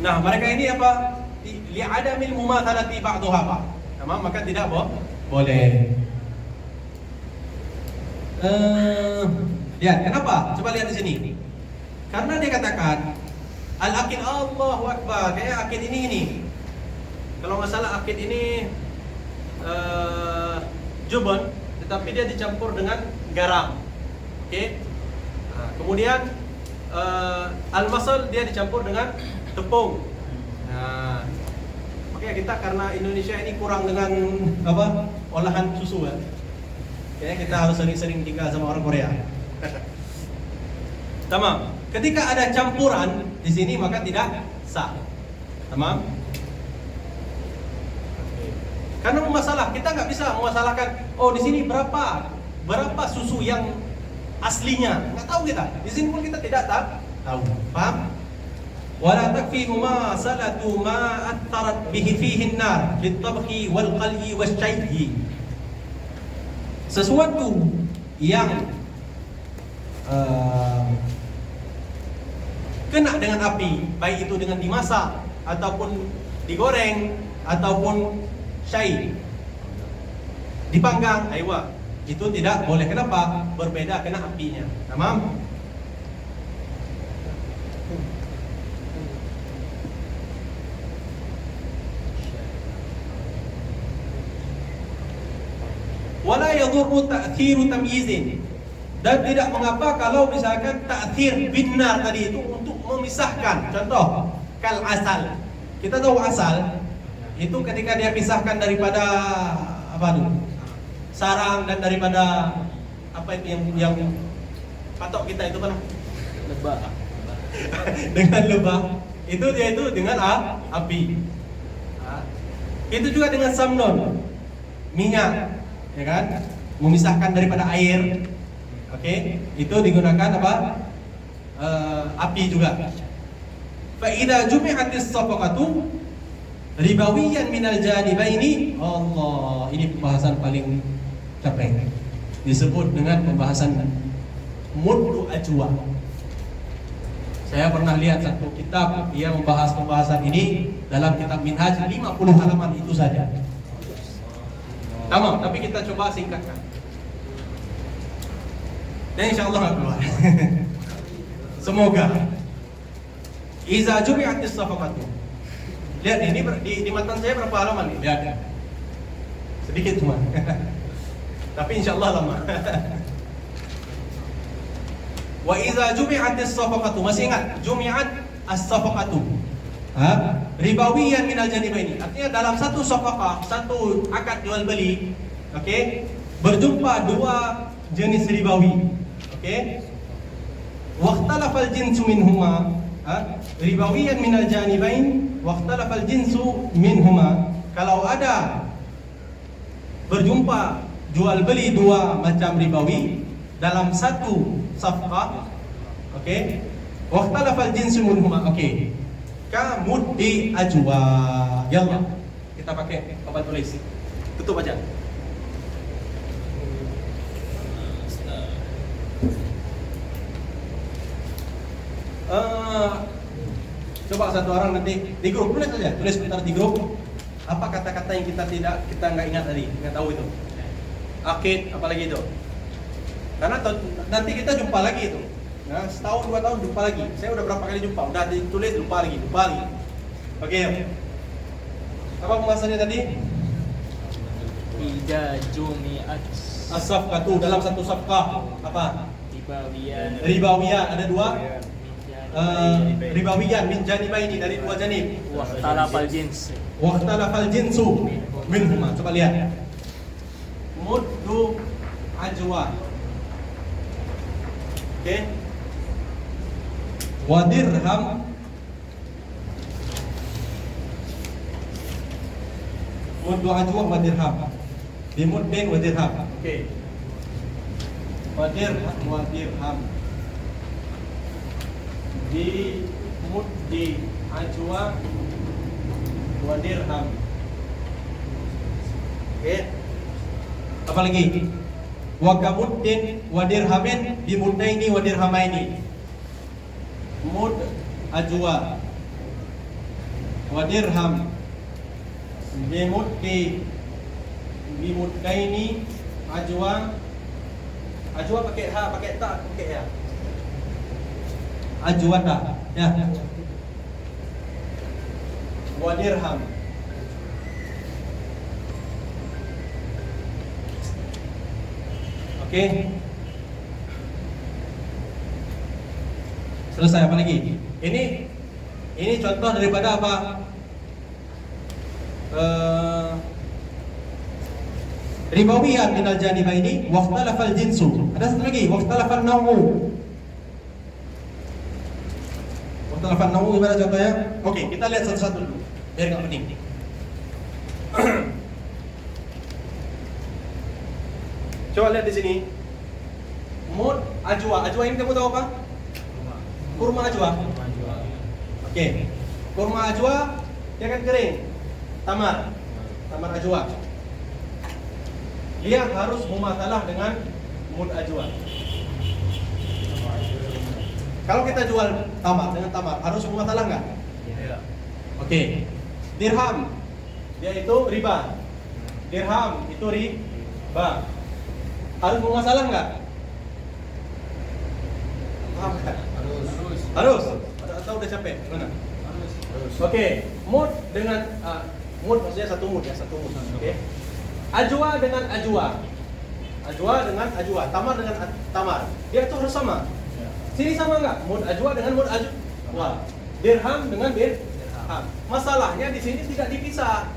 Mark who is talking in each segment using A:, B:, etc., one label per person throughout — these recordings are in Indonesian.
A: Nah, mereka ini apa? Li'adamil mumathalati ba'daha ba'd. Tamam, maka tidak boleh. Lihat, kenapa? Coba lihat di sini. Karena dia katakan al-akid Allahu Akbar, kayak akid ini. Kalau masalah akid ini jubon, tetapi dia dicampur dengan garam. Oke? Nah, kemudian al-masal dia dicampur dengan tepung. Nah, makanya kita karena Indonesia ini kurang dengan apa? Olahan susu ya. Kayaknya kita harus sering-sering tinggal sama orang Korea. Tamam. Ketika ada campuran di sini maka tidak sah. Tamam. Karena masalah kita nggak bisa memasalahkan. Oh di sini berapa susu yang aslinya? Nggak tahu kita. Di sini pun kita tidak tahu. Paham? Wala takfi mumasalatu ma attarat bihi fihi an-nar lit-tabkhi wal-qal'i wasyai'i. Sesuatu yang kena dengan api, baik itu dengan dimasak ataupun digoreng ataupun syai, dipanggang, aywa, itu tidak boleh. Kenapa? Berbeda kena apinya. Tamam? Wala yadurru ta'thiru tamyizin, dan tidak mengapa kalau misalkan ta'thir binar tadi itu untuk memisahkan. Contoh, kal asal. Kita tahu asal itu ketika dia pisahkan daripada apa tuh? Sarang dan daripada apa itu yang patok kita itu apa? Lebah. Dengan lebah. Itu dia itu dengan api. Itu juga dengan samnon, minyak. Ya kan, memisahkan daripada air. Oke, itu digunakan apa? Api juga. Fa idza jumi'atis safaqatu ribawiyan minal janibaini. Allah, ini pembahasan paling capek. Disebut dengan pembahasan muddu ajwa. Saya pernah lihat satu kitab dia membahas pembahasan ini dalam kitab Minhaj 50 halaman itu saja. Tamam, tapi kita coba singkatkan. Dan insyaallah nggak keluar. Semoga. Iza jumi'atis safaqatu. Lihat ini di matan saya berapa halaman nih? Lihat. Sedikit cuma. Tapi insyaallah lama. Wa iza jumi'atis safaqatu. Masih ingat? Jumi'at as-safaqatu. Ribawiyan minal janibaini. Artinya dalam satu safaqah, satu akad jual beli, oke, berjumpa dua jenis ribawi. Oke. Waqtalafal jinsu minhuma, ribawiyan minal janibain, waqtalafal jinsu minhuma. Kalau ada berjumpa jual beli dua macam ribawi dalam satu safqah, oke, waqtalafal jinsu minhuma, oke. Kamuddi ajwa. Yallah, kita pakai papan tulis. Tutup aja. Coba satu orang nanti di grup tulis saja, tulis sebentar di grup apa kata-kata yang kita nggak ingat tadi, nggak tahu itu. Akid, apalagi itu. Karena nanti kita jumpa lagi itu. Nah, setahun 2 tahun jumpa lagi. Saya udah berapa kali jumpa, udah ditulis lupa lagi. Oke. Apa pembahasannya tadi?
B: Ida jumi'at
A: As-safqatu dalam satu safqah apa? Ribawiyan ada dua. Ribawiyan min janibaini dari dua janib. Waqtalafal jinsu minhuma. Coba lihat. Muddu ajwa. Oke. Wa dirham muddu ajwa wa dirham. Di muddin wa dirham. Oke. Wa dirham. Di muddi ajwa wa dirham. Oke. Apa lagi? Wa kamuddin wa dirhamin bi muddaini wa dirhamaini. Mud ajwa. wa dirham bimuddaini ajwa. Ajwa pakai ha, pakai ta, pakai ya. Ajwata, ya. Wa dirham. Oke. Selesai, apa lagi? Ini contoh daripada apa? Ribawiyan minal janibaini waqtalafal jinsu. Ada satu lagi, waqtalafal naw'u. Waqtalafal naw'u gimana contohnya? Oke, kita lihat satu-satu dulu biar nggak pening. Coba lihat di sini. Mud ajwa. Ajwa ini kamu tahu apa? Kurma ajwa. Oke. Kurma ajwa dia kan kering. Tamar ajwa. Dia harus mumasalah dengan mud ajwa. Kalau kita jual tamar dengan tamar, harus mumasalah nggak? Iya. Oke. Dirham, dia itu riba. Dirham itu riba. Harus mumasalah nggak? Paham nggak? Harus. Atau udah capek? Mana? Harus. Oke. Mud dengan mud maksudnya satu mud ya, satu mud. Oke. Ajwa dengan ajwa. Ajwa dengan ajwa. Tamar dengan tamar. Dia itu harus sama. Sini sama nggak? Mud ajwa dengan mud ajwa. Dirham dengan dirham. Masalahnya di sini tidak dipisah.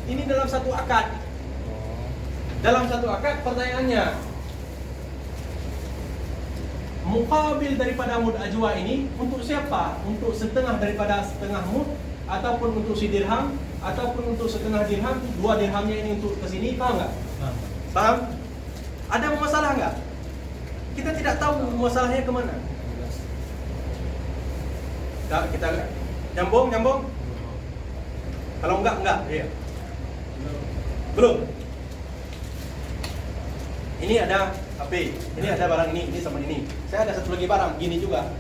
A: Ini dalam satu akad. Dalam satu akad, pertanyaannya, muqabil daripada mud ajwa ini untuk siapa? Untuk setengah daripada setengah mud, ataupun untuk si dirham, ataupun untuk setengah dirham, dua dirhamnya ini untuk ke sini, paham nggak? Paham? Ada masalah nggak? Kita tidak tahu masalahnya kemana. Kita nyambung. Kalau enggak, iya. Belum. Ini ada HP, ini ada barang ini sama ini. Saya ada satu lagi barang, gini juga.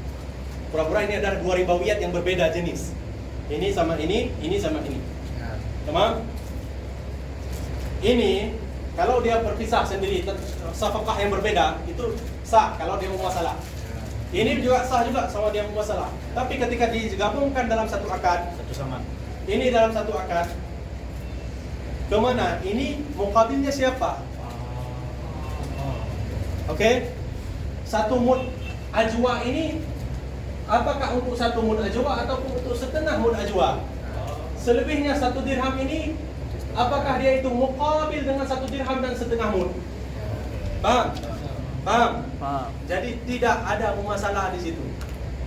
A: Pura-pura ini ada dua ribawiyat yang berbeda jenis. Ini sama ini sama ini. Tamam? Ini kalau dia berpisah sendiri, safaqah yang berbeda itu sah kalau dia mumasalah. Ini juga sah juga sama dia mumasalah. Tapi ketika digabungkan dalam satu akad, satu sama. Ini dalam satu akad. Kemana? Ini muqabilnya siapa? Oke? Satu mud ajwa ini apakah untuk satu mud ajwa ataupun untuk setengah mud ajwa? Selebihnya satu dirham ini apakah dia itu muqabil dengan satu dirham dan setengah mud? Paham? Jadi tidak ada masalah di situ.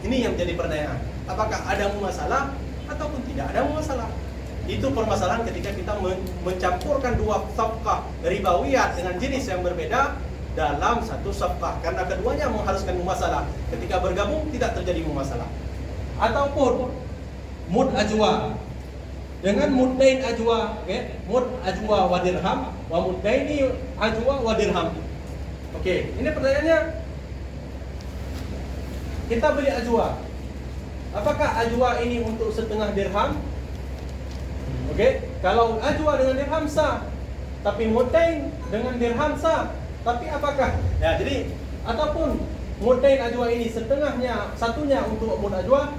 A: Ini yang menjadi pertanyaan. Apakah ada masalah ataupun tidak ada masalah? Itu permasalahan ketika kita mencampurkan dua safqah ribawiyat dengan jenis yang berbeda dalam satu safqah, karena keduanya mengharuskan mumasalah. Ketika bergabung tidak terjadi mumasalah. Ataupun mud ajwa dengan muddain ajwa, okay? Mud ajwa wa dirham wa muddaini ajwa wa dirham. Oke, ini pertanyaannya, kita beli ajwa. Apakah ajwa ini untuk setengah dirham? Oke, kalau ajwa dengan dirham sah, tapi muddain dengan dirham sah. Tapi apakah? Ya, jadi ataupun muddain ajwa ini setengahnya, satunya untuk mud ajwa,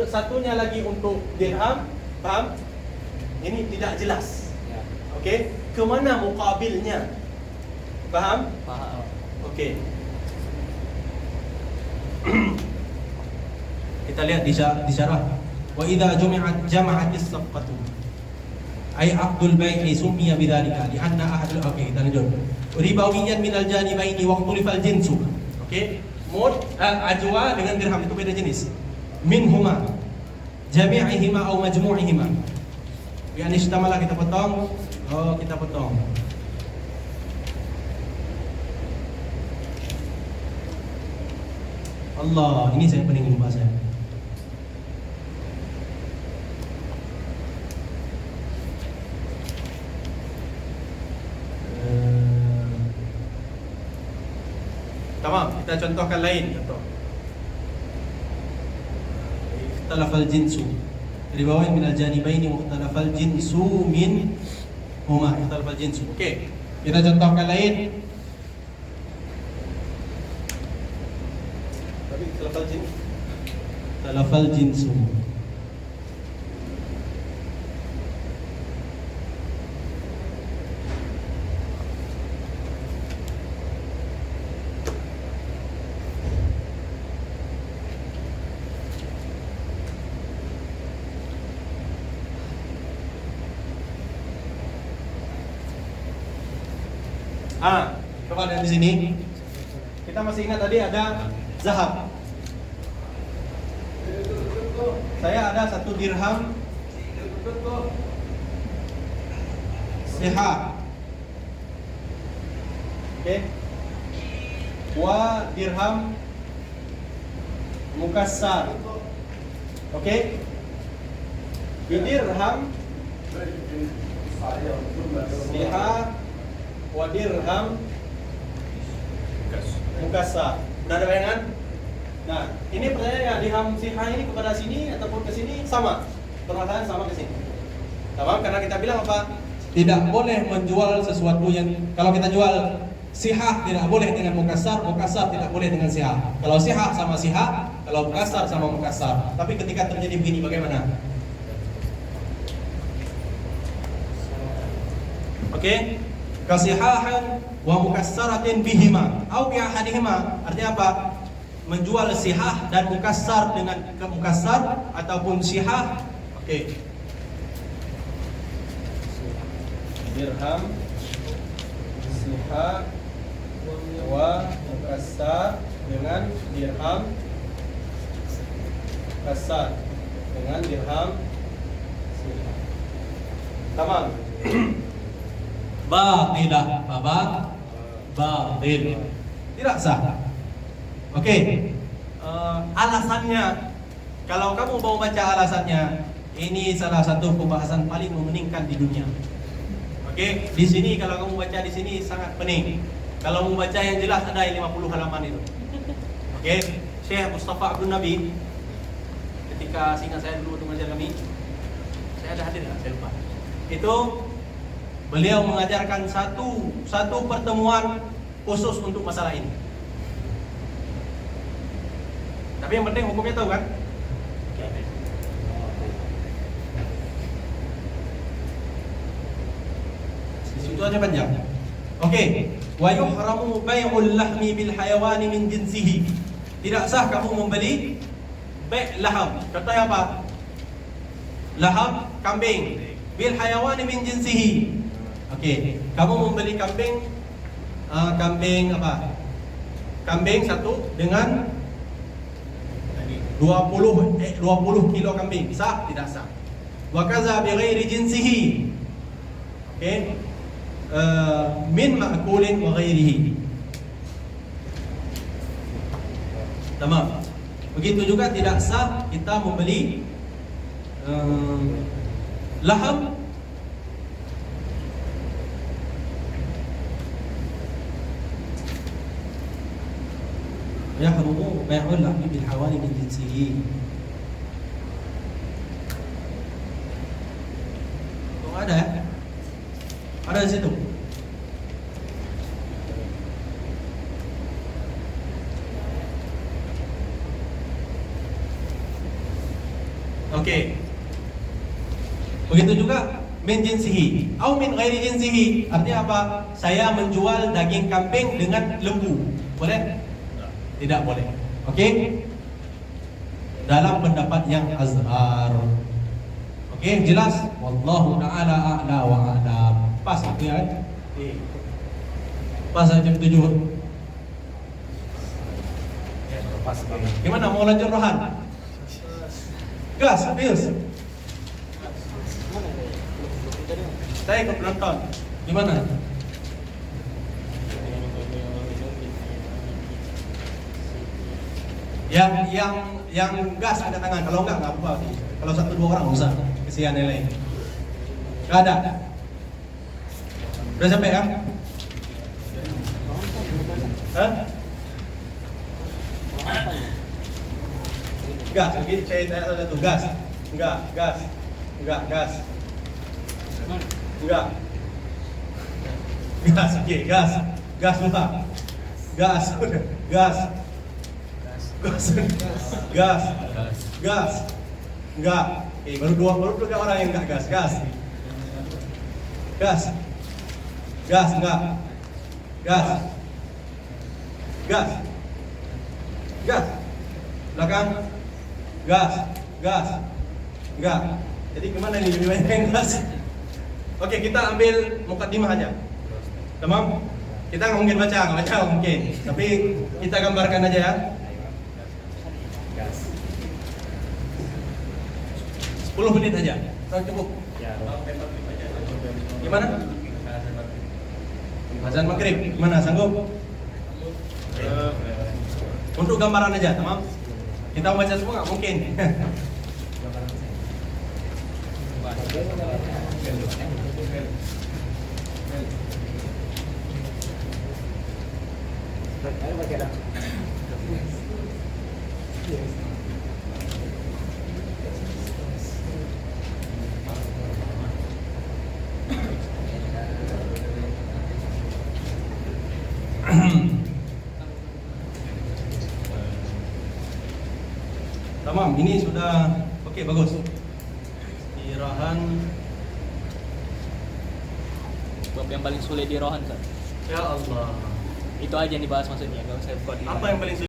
A: satunya lagi untuk dirham, paham? Ini tidak jelas. Ya. Oke, kemana muqabilnya? Paham? Paham. Oke. Kita lihat di syarah. Wa idza jama'at as-safqatu ay aqdul bai'i sumiya bidzalika li anna ahadul kita lanjut. Ribawiyan minal janibaini wa khulifal jinsu. Oke. Mud ajwa dengan dirham itu beda jenis. Minhuma jami'ihima aw majmu'ihima. Yang istamala kita potong. Oh, kita potong. Allah, ini saya paling lupa saya. Tamam, kita contohkan lain contoh. Ikhtalafal jinsu. Ribawain minal janibaini mukhtalafal jinsu min huma. Mukhtalafal jinsu. Oke. Kita contohkan lain. Tapi mukhtalafal jinsu. Mukhtalafal jinsu. Coba lihat di sini. Kita masih ingat tadi ada zahab. Saya ada 1 dirham siha. Oke. Wa dirham mukassar. Oke. Dirham siha wa dirham mukassar. Udah ada bayangan? Nah, ini pertanyaannya, dirham siha ini kepada sini ataupun ke sini sama? Permasalahan sama ke sini. Sama, karena kita bilang apa? Tidak boleh menjual sesuatu yang, kalau kita jual siha tidak boleh dengan mukassar, mukassar tidak boleh dengan siha. Kalau siha sama siha, kalau mukassar sama mukassar. Tapi ketika terjadi begini bagaimana? Oke? Kasihahan wa mukassaratin bihima au bi ahadihima. Artinya apa? Menjual sihah dan mukassar dengan mukassar ataupun sihah. Oke. Dirham sihah wa mukassar dengan dirham mukassar dengan dirham sihah. Tamam. Batilah, apa? Batil. Tidak sah. Oke. Alasannya, kalau kamu mau baca alasannya, ini salah satu pembahasan paling memeningkan di dunia. Oke, di sini kalau kamu baca di sini sangat pening. Kalau mau baca yang jelas ada 50 halaman itu. Oke, Syekh Mustafa Abdul Nabi ketika seingat saya dulu untuk mengajar kami, saya ada hadir, saya lupa. Itu beliau mengajarkan satu pertemuan khusus untuk masalah ini. Tapi yang penting hukumnya tahu kan? Di situ aja panjang. Oke. Wa yuhramu bai'ul lahmi bil hayawani min jinsihi. Tidak sah kamu membeli bai' laham. Contohnya apa? Laham kambing bil hayawani min jinsihi. Oke, kamu membeli kambing, kambing apa? Kambing satu dengan 20 kilo kambing, sah tidak sah? Wa kaza bi ghairi jinsihi. Oke, min ma'kulin wa ghairihi. Tamam. Begitu juga tidak sah kita membeli laham yahrumu bai'ul lahmi bil hawani min jinsihi. Oh, ada ya? Ada di situ. Oke. Begitu juga min jinsihi atau min ghairi jinsihi. Artinya apa? Saya menjual daging kambing dengan lembu. Boleh? Tidak boleh. Oke? Dalam pendapat yang azhar. Oke, jelas? Wallahu ta'ala a'la wa a'lam. Pas itu ya? Pas jam 7. Ya, pas banget. Gimana mau lanjut Rohan? Gas, Pius. Saya ikut penonton. Gimana? Yang gas angkat tangan. Kalau enggak apa-apa sih. Kalau 1-2 orang usah. Kesian nilai. Enggak ada. Udah sampai kan? Hah? Gas, lagi saya ada tugas. Enggak, gas. Enggak, gas. Enggak. Gas, oke, gas. Gas lupa. Gas. Gas. Gas. Gas. Gas. Enggak. Oke, baru dua orang yang enggak gas. Gas. Gas. Gas, enggak. Gas. Gas. Gas. Belakang. Gas. Gas. Enggak. Jadi gimana nih lebih banyak yang gas? Oke, kita ambil mukadimah aja. Tamam? Kita nggak mungkin baca, nggak mungkin. Tapi kita gambarkan aja ya. 10 menit aja. Cukup. Gimana? Azan maghrib. Gimana? Sanggup? Untuk gambaran aja, tamam? Kita baca semua nggak mungkin. Tamam, ini sudah oke, bagus. Irahan
B: Bab yang paling sulit di Rohan, Ustaz.
A: ya Allah.
B: Itu aja yang dibahas maksudnya, enggak usah buat
A: Apa yang paling sulit?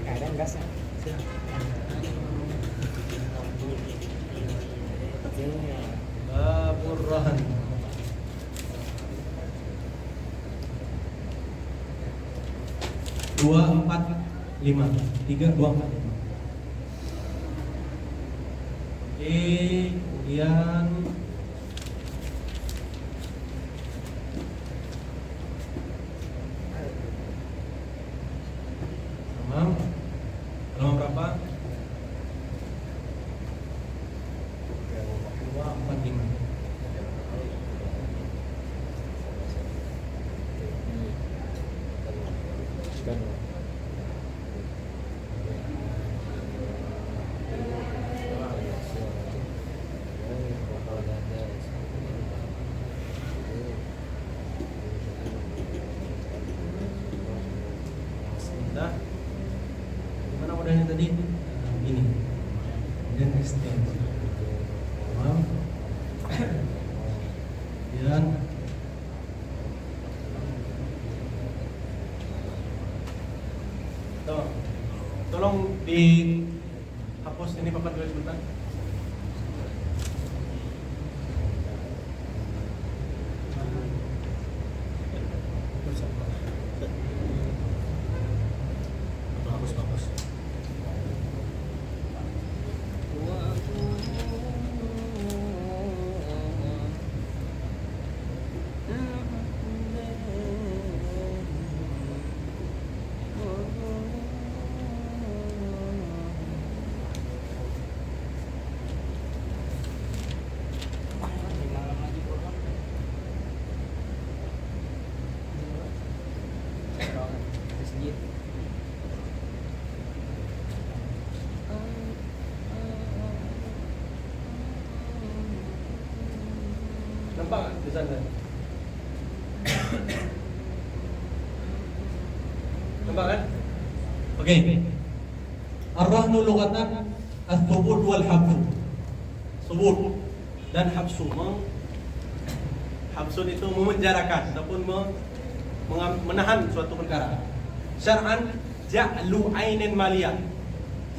C: Keadaan gasnya.
A: Babur Rahan. Dua empat lima, 3, 2, 4, 5. Oke, kemudian tamam. Halaman berapa? 2, 4, 5. Sudah. Gimana modalnya tadi? Ini. Kemudian extend. Tamam. Kemudian tolong dihapus ini papan tulis sebentar. Hapus. Nampak nggak di sana? Nampak kan? Oke. Ar-rahnu lughatan ats-tsubut wal habsu. Subut dan habsu. Habsun itu memenjarakan ataupun menahan suatu perkara. Syar'an ja'lu ainin maliyah.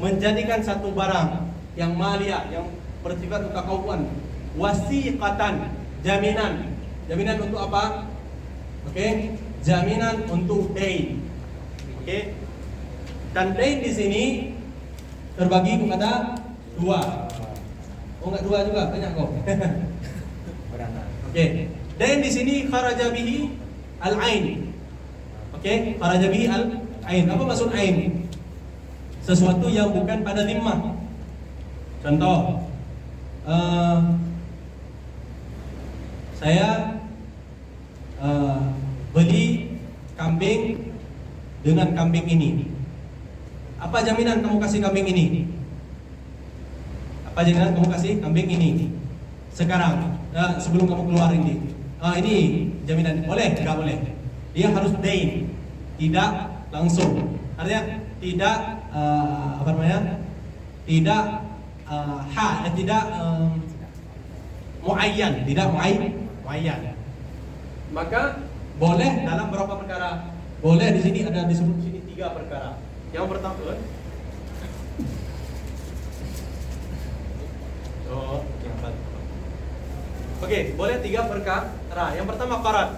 A: Menjadikan satu barang yang maliyah, yang bersifat kekauan. Wasiqatan, jaminan. Jaminan untuk apa? Oke, jaminan untuk dain. Oke. Dan dain di sini terbagi kepada dua. Oh, enggak dua juga, banyak kok. Oke. Dain di sini kharaja bihi al-ain. Oke, kharaja bihi al-ain. Apa maksud ain? sesuatu yang bukan pada zimmah. Contoh, saya beli kambing dengan kambing ini. Apa jaminan kamu kasih kambing ini? Apa jaminan kamu kasih kambing ini? Sekarang, sebelum kamu keluarin ini jaminan. Boleh? Enggak boleh. Dia harus dain, tidak langsung. Artinya tidak apa namanya? Tidak tidak muayyan, tidak muayyan. Maka boleh dalam berapa perkara? Boleh di sini ada disebut di sini 3 perkara. Yang pertama, Oke, boleh 3 perkara. Yang pertama qarat.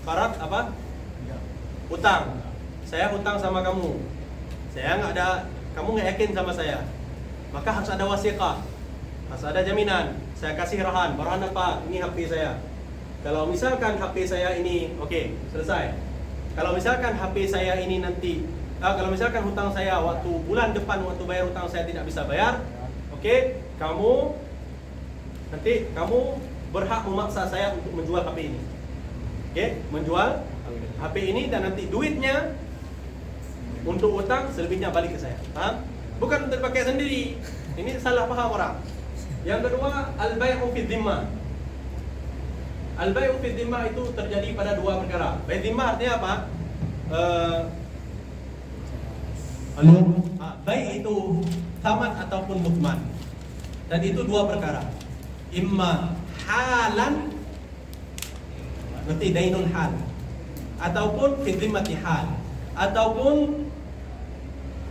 A: Qarat apa? Utang. Saya hutang sama kamu. Saya nggak ada, kamu nggak yakin sama saya. Maka harus ada wasiqah. Harus ada jaminan. Saya kasih rahan. Rahan apa? Ini HP saya. Kalau misalkan HP saya ini, oke, selesai. Kalau misalkan HP saya ini nanti, kalau misalkan hutang saya waktu bulan depan waktu bayar hutang saya tidak bisa bayar, oke, kamu berhak memaksa saya untuk menjual HP ini. Oke, menjual HP ini dan nanti duitnya untuk utang selebihnya balik ke saya. Paham? Bukan untuk dipakai sendiri. Ini salah paham orang. Yang kedua, al-bai'u fi dhimmah. Al-bai'u fi dhimmah itu terjadi pada 2 perkara. Bai' dhimmah artinya apa? Bai' itu taman ataupun mukman. Dan itu 2 perkara. Imma halan, berarti dainun hal, ataupun fi dhimmati hal, ataupun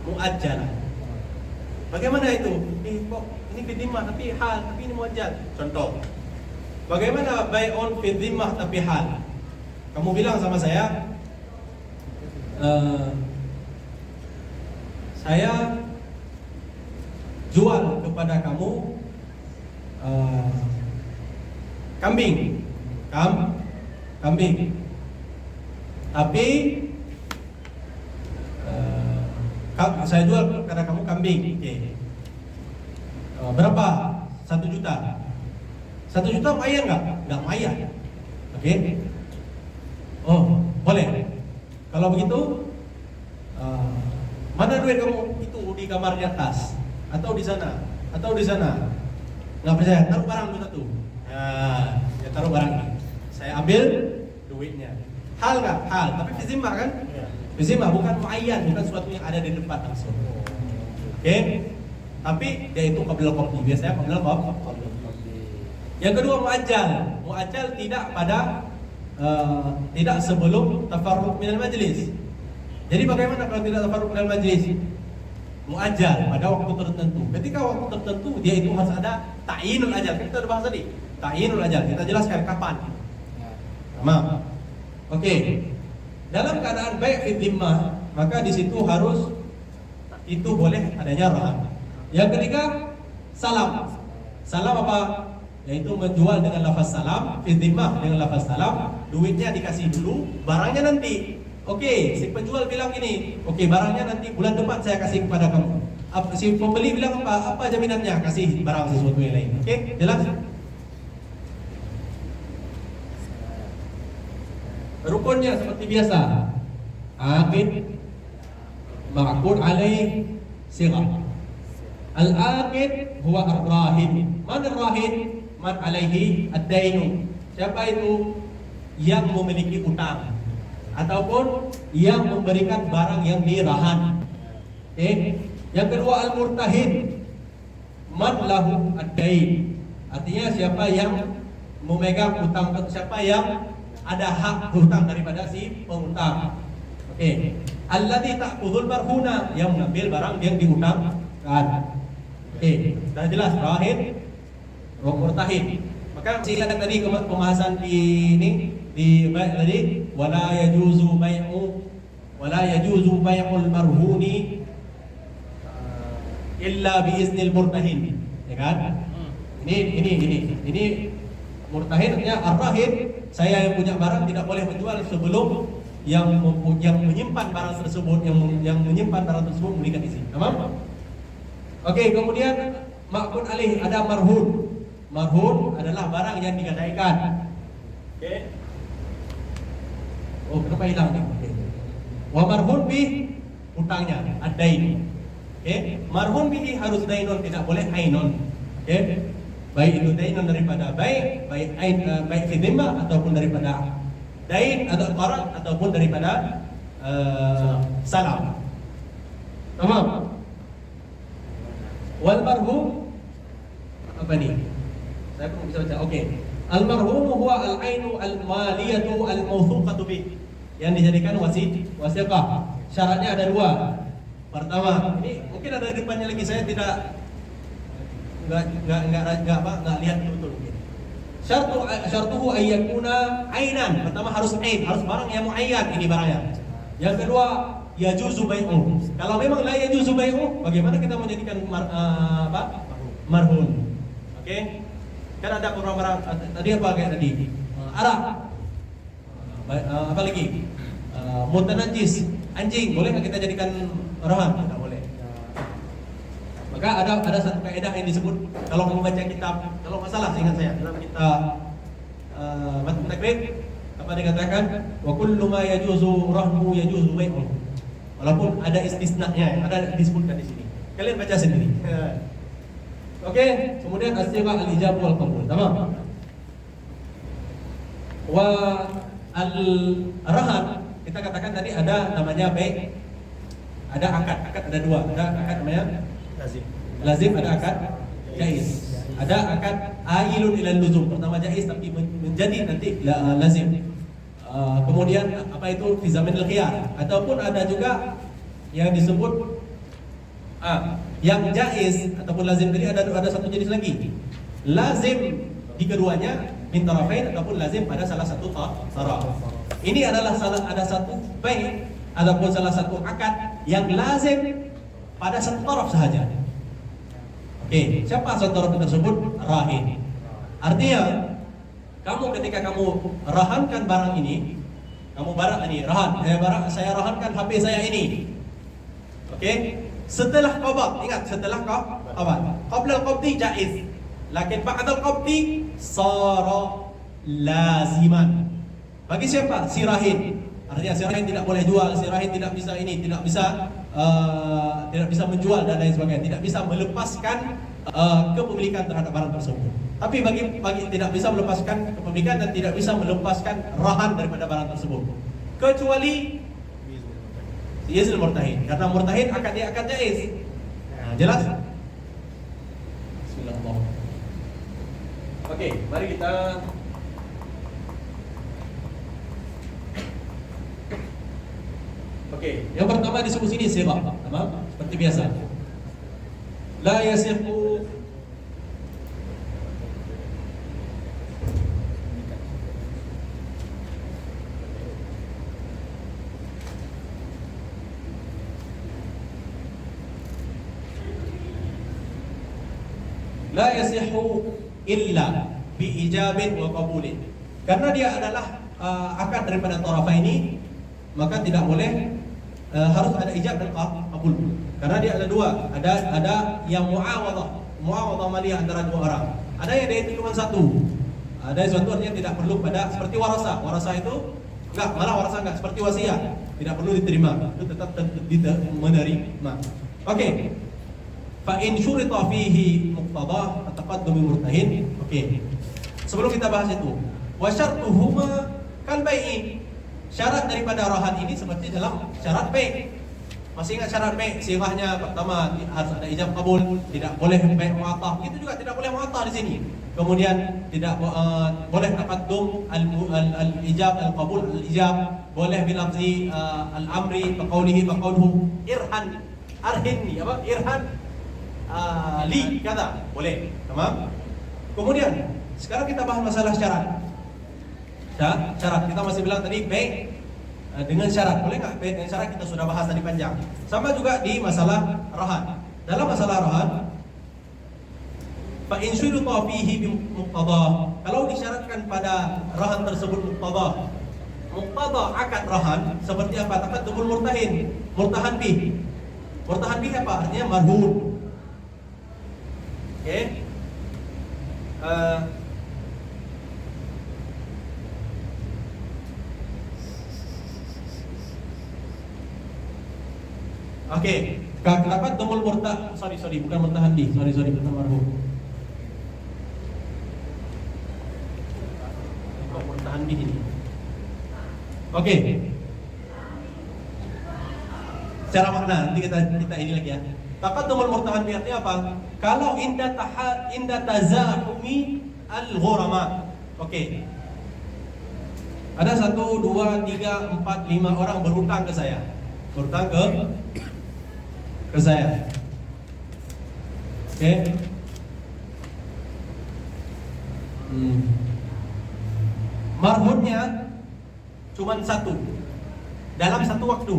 A: muajjalah. Bagaimana itu? Kok ini fi dhimmah tapi hal, tapi ini muajjal. Contoh, bagaimana bai'un fi dhimmah tapi hal? Kamu bilang sama saya, saya jual kepada kamu kambing, kambing. Tapi saya jual kepada kamu kambing. Okay. Berapa? 1 juta. 1 juta lumayan nggak? Nggak lumayan. Oke. Okay. Oh, boleh. Kalau begitu, mana duit kamu itu di kamar di atas, atau di sana, atau di sana? Nggak percaya? Taruh barang dulu satu. Ya taruh barang ini. Saya ambil duitnya. Hal nggak? Hal. Tapi fi zimmah kan? Fi zimmah bukan muayyan, bukan sesuatu yang ada di tempat langsung. Oke? Tapi dia itu qabla qabdi. Biasanya qabla qabdi. Yang kedua muajjal. Muajjal tidak pada tidak sebelum tafarruq minal majlis. Jadi bagaimana kalau tidak tafarruq minal majlis? Muajjal pada waktu tertentu. Ketika waktu tertentu dia itu harus ada ta'yinul ajal. Kita sudah bahas tadi. Ta'yinul ajal. Kita jelaskan kapan. Tamam. Oke. Dalam keadaan bai' fi dhimmah, maka di situ harus itu boleh adanya rahan. Yang ketiga, salam. Salam apa? Yaitu menjual dengan lafaz salam, fi dhimmah dengan lafaz salam, duitnya dikasih dulu, barangnya nanti. Oke, si penjual bilang gini, oke, barangnya nanti bulan depan saya kasih kepada kamu. Si pembeli bilang apa? Apa jaminannya? Kasih barang sesuatu yang lain. Oke, jelas? Rukunnya seperti biasa. Aqid, ma'qud alaih, sighah. Al-aqid huwa ar-rahin. Man ar-rahin? Man alaihi ad-dainu. Siapa itu? Yang memiliki utang ataupun yang memberikan barang yang dirahan. Yang kedua al-murtahin. Man lahu ad-dain. Artinya siapa yang memegang utang, siapa yang ada hak hutang daripada si pengutang. Alladzi ta'khudhul marhuna, yang mengambil barang yang dihutangkan. Dah jelas rahin, murtahin. Maka silakan tadi pembahasan di ini di tadi wala yajuzu bai'ul marhuni illa bi iznil murtahin. Ya kan? Ini murtahin artinya ar-rahin, saya yang punya barang tidak boleh menjual sebelum yang menyimpan barang tersebut, yang menyimpan barang tersebut memberikan izin. Tamam? Oke, kemudian ma'qud alaih, ada marhun. Marhun adalah barang yang digadaikan. Oke. Oh, kenapa hilang nih? Oke. Wa marhun bih, hutangnya, ad-dain. Oke. Marhun bihi harus dainun, tidak boleh ainun. Oke. Baik itu dainun daripada baik fi dhimmah ataupun daripada dain atau qarad ataupun daripada salam. Tamam. Wal marhum apa nih? Saya belum bisa baca. Oke. Al marhum huwa al ainu al maliyatu al mawthuqatu bih, yang dijadikan wasiqah. Syaratnya ada dua. Pertama, ini mungkin ada di depannya lagi, saya tidak lihat betul mungkin. Syartuhu ayyakuna ainan. Pertama harus ain, harus barang yang muayyan, ini barangnya. Yang kedua, yajuzu bai'u. Kalau memang la yajuzu bai'u, bagaimana kita menjadikan marhun? Oke. Kan ada barang-barang tadi apa kayak tadi? Arak. Apa lagi? Mutanajis, anjing, boleh nggak kita jadikan rahan? Tidak boleh. Maka ada satu kaidah yang disebut, kalau kamu baca kitab, kalau nggak salah seingat saya dalam kitab Matn Takrib, apa dikatakan? Wa kullu ma yajuzu rahmu yajuzu bai'u. Walaupun ada istisna-nya, ada disebutkan di sini. Kalian baca sendiri. Oke, kemudian as-sigha al-ijab wal qabul. Tamam. Wa al-rahan, kita katakan tadi ada namanya bai', ada akad ada dua, ada akad namanya lazim, ada akad jaiz. Ada akad ailun ila luzum, pertama jaiz tapi menjadi nanti lazim. Kemudian apa itu fi zamanil khiyar, ataupun ada juga yang disebut yang jaiz ataupun lazim tadi ada satu jenis lagi. Lazim di keduanya min tarafain ataupun lazim pada salah satu taraf. Ini adalah ada satu bai' ataupun salah satu akad yang lazim pada satu taraf sahaja. Oke, siapa satu taraf tersebut? Rahin. Artinya kamu ketika kamu rahankan barang ini, kamu barang ini rahan, saya rahankan HP saya ini. Oke, setelah qabd, ingat setelah qabd, qabla al-qabdi jaiz, lakin ba'da al-qabdi sara laziman. Bagi siapa? Si rahin. Artinya si rahin tidak boleh jual, si rahin tidak bisa ini, tidak bisa menjual dan lain sebagainya, tidak bisa melepaskan kepemilikan terhadap barang tersebut. Tapi bagi tidak bisa melepaskan kepemilikan dan tidak bisa melepaskan rahan daripada barang tersebut, kecuali izin murtahin. Karena murtahin akadnya akad jaiz. Nah, jelas? Bismillahirrahmanirrahim. Oke, mari kita yang pertama disebut sini sirah, seperti biasa. La yasihu illa bi ijabin wa qabulin. Karena dia adalah akad daripada tarafaini, maka tidak boleh harus ada ijab dan qabul. Karena dia ada dua, ada yang muawadhah maliyah antara dua orang. Ada yang dia cuma satu. Ada sesuatu artinya tidak perlu pada seperti warasa. Warasa itu malah warasa enggak, seperti wasiat, tidak perlu diterima, itu tetap menerima. Oke. Fa in syurita fihi muqtadah taqaddum murtahin. Oke. Sebelum kita bahas itu, wa syartuhuma kal bai'i. Syarat daripada rahan ini seperti dalam syarat bai'. Masih ingat syarat bai'? Sirahnya pertama harus ada ijab qabul, tidak boleh bai' mu'attah. Itu juga tidak boleh mu'attah di sini. Kemudian tidak boleh taqaddum al-ijab al-qabul al-ijab, boleh bilafzi al-amri faqaulihi faqauluhu irhan arhinni apa? Irhan li kata boleh. Tamam? Kemudian sekarang kita bahas masalah syarat. Syarat kita masih bilang tadi bai' dengan syarat, boleh nggak bai' dengan syarat? Kita sudah bahas tadi panjang. Sama juga di masalah rahan. Dalam masalah rahan, fa in syurita fihi bi muqtadah, kalau disyaratkan pada rahan tersebut muqtadah, muqtada akad rahan seperti apa? Taqaddumul murtahin, murtahan bih. Murtahan bih apa? Artinya marhun. Oke. Oke, taqaddumul sorry bukan murtahan bih, sorry bukan marhun. Kok murtahan bih ini? Oke. Secara makna nanti kita ini lagi ya. Taqaddumul murtahan bi artinya apa? Kalau inda tazahumi al-ghurama. Oke. Ada 1 2 3 4 5 orang berhutang ke saya. Berhutang ke saya. Oke. Marhunnya cuma 1 dalam 1 waktu,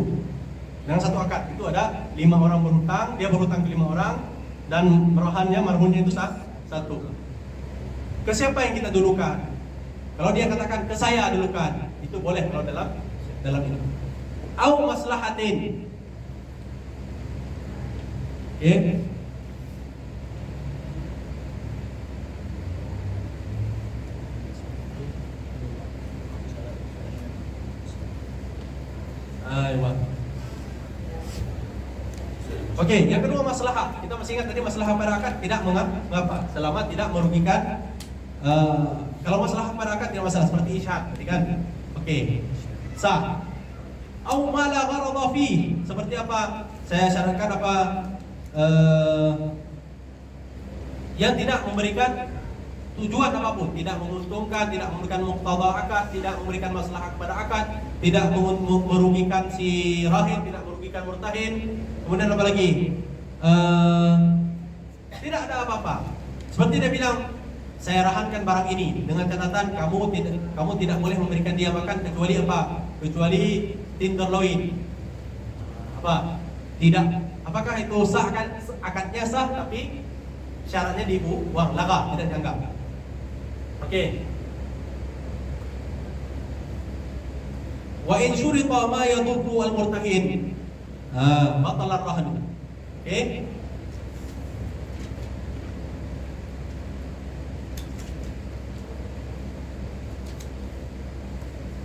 A: dalam 1 akad. Itu ada 5 orang berhutang, dia berhutang ke 5 orang dan marhannya, marhunnya itu 1. Ke siapa yang kita dulukan? Kalau dia katakan ke saya dulukan, itu boleh kalau dalam ini. Au maslahatin. Oke. Oke, yang kedua maslahah. Kita masih ingat tadi maslahah pada akad tidak mengapa, selama tidak merugikan. Kalau maslahah pada akad tidak masalah, seperti isyad tadi kan. Oke. Sah. Au ma la gharada fi. Seperti apa? Saya syaratkan apa? Yang tidak memberikan tujuan apapun, tidak menguntungkan, tidak memberikan muqtada akad, tidak memberikan maslahah kepada akad, tidak merugikan si rahin, tidak merugikan murtahin. Kemudian apa lagi? Tidak ada apa-apa. Seperti dia bilang, saya rahankan barang ini dengan catatan kamu tidak boleh memberikan dia makan kecuali apa? Kecuali tenderloin. Apa? Tidak. Apakah itu sah? Akadnya sah, tapi syaratnya dibuang, laga, tidak dianggap. Oke. Wa in syurita ma yadurru al-murtahin. Batal ar-rahn. Oke.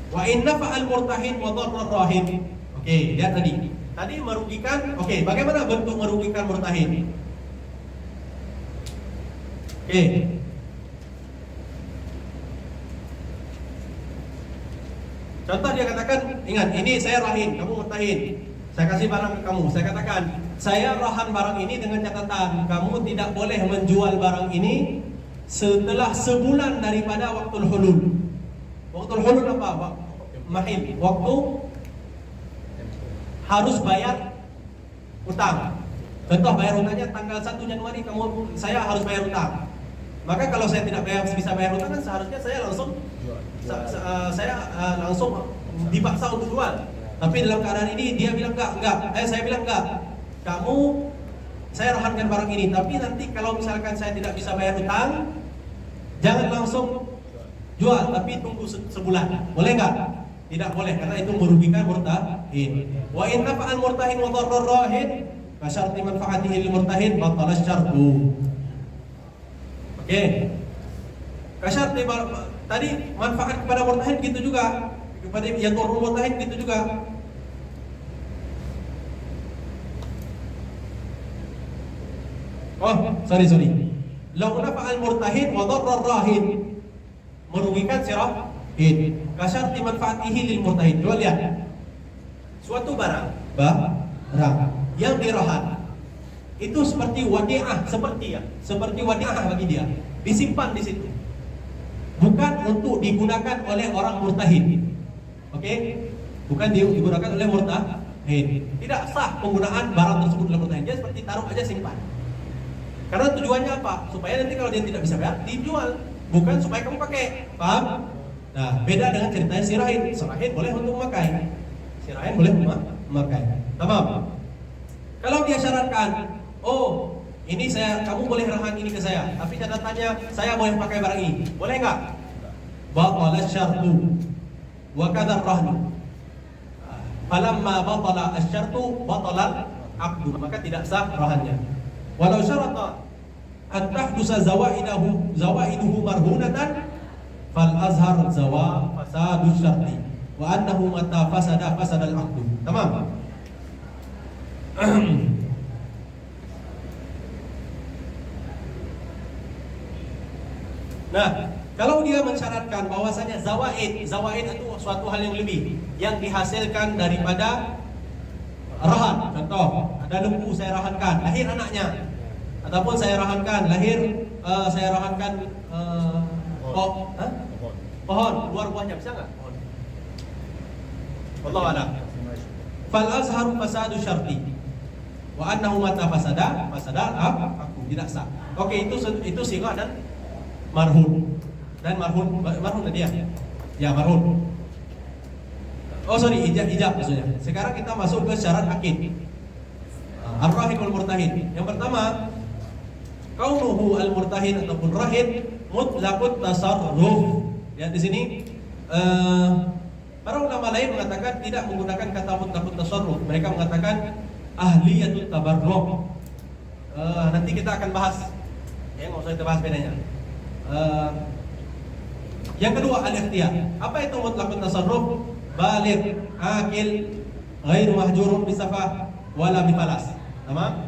A: Wa in nafa'a al-murtahin wa darra ar-rahin. Oke, lihat tadi. Tadi merugikan. Oke, bagaimana bentuk merugikan murtahin? Oke. Contoh dia katakan, ingat ini saya rahin, kamu murtahin. Saya kasih barang ke kamu. Saya katakan, saya rahan barang ini dengan catatan kamu tidak boleh menjual barang ini setelah sebulan daripada waktu hulul. Waktu hulul apa? Mahil. Waktu harus bayar utang. Contoh bayar utangnya tanggal 1 Januari saya harus bayar utang. Maka kalau saya tidak bisa bayar utang kan seharusnya saya langsung langsung dipaksa untuk jual. Tapi dalam keadaan ini dia bilang enggak. Saya bilang enggak. Saya rahankan barang ini, tapi nanti kalau misalkan saya tidak bisa bayar utang, jangan langsung jual, tapi tunggu sebulan. Boleh enggak? Tidak boleh, karena itu merugikan murtahin. Wa in nafa'al murtahin wa dharrar rahin fa syarti manfaatihi lil murtahin batala syartu. Oke. Kasyarti tadi manfaat kepada murtahin gitu juga, kepada yang turun murtahin gitu juga. Oh, sorry. Law nafa'al murtahin wa dharrar rahin, merugikan si rahin. Kasyarti manfaatihi lil murtahin. Coba lihat. Suatu barang yang dirahan itu seperti wadi'ah, seperti wadi'ah bagi dia, disimpan di situ. Bukan untuk digunakan oleh orang murtahin. Oke? Bukan digunakan oleh murtahin. Tidak sah penggunaan barang tersebut oleh murtahin. Dia seperti taruh aja simpan. Karena tujuannya apa? Supaya nanti kalau dia tidak bisa bayar, dijual. Bukan supaya kamu pakai. Paham? Nah, beda dengan ceritanya si rahin. Si rahin boleh untuk memakai. Si rahin boleh memakai. Tamam. Kalau dia syaratkan, oh, ini kamu boleh rahan ini ke saya, tapi catatannya saya boleh pakai barang ini. Boleh enggak? Batala syartu wa kadza rahnu. Falamma batala asy-syartu batala al-'aqdu, maka tidak sah rahannya. Walau syarata an tahdusa zawaiduhu marhunatan fal azhar fasadu syarti wa annahu mata fasada al-'aqdu. Tamam. Nah, kalau dia mensyaratkan bahwasanya zawaid itu suatu hal yang lebih yang dihasilkan daripada rahan. Contoh, ada lembu saya rahankan, lahir anaknya. Ataupun saya rahankan, pohon, keluar buahnya, bisa nggak? Pohon. Wallahu a'lam. Fal azharu fasadu syarti wa annahu mata fasada aku tidak sah. Oke, itu sighah dan marhun. Dan marhun tadi ya? Ya, marhun. Oh sorry, ijab maksudnya. Sekarang kita masuk ke syarat akid. Ar-rahin wal murtahin. Yang pertama, kaunuhu al-murtahin ataupun rahin mutlaqut tasarruf. Ya, di sini para ulama lain mengatakan tidak menggunakan kata mutlaqut tasarruf. Mereka mengatakan ahliyatut tabarruk. Nanti kita akan bahas. Ya, nggak usah kita bahas bedanya. Yang kedua, al-ikhtiyar. Apa itu mutlaqut tasarruf? Baligh, akil, ghairu mahjurun bisafah wala bifalas. Tamam?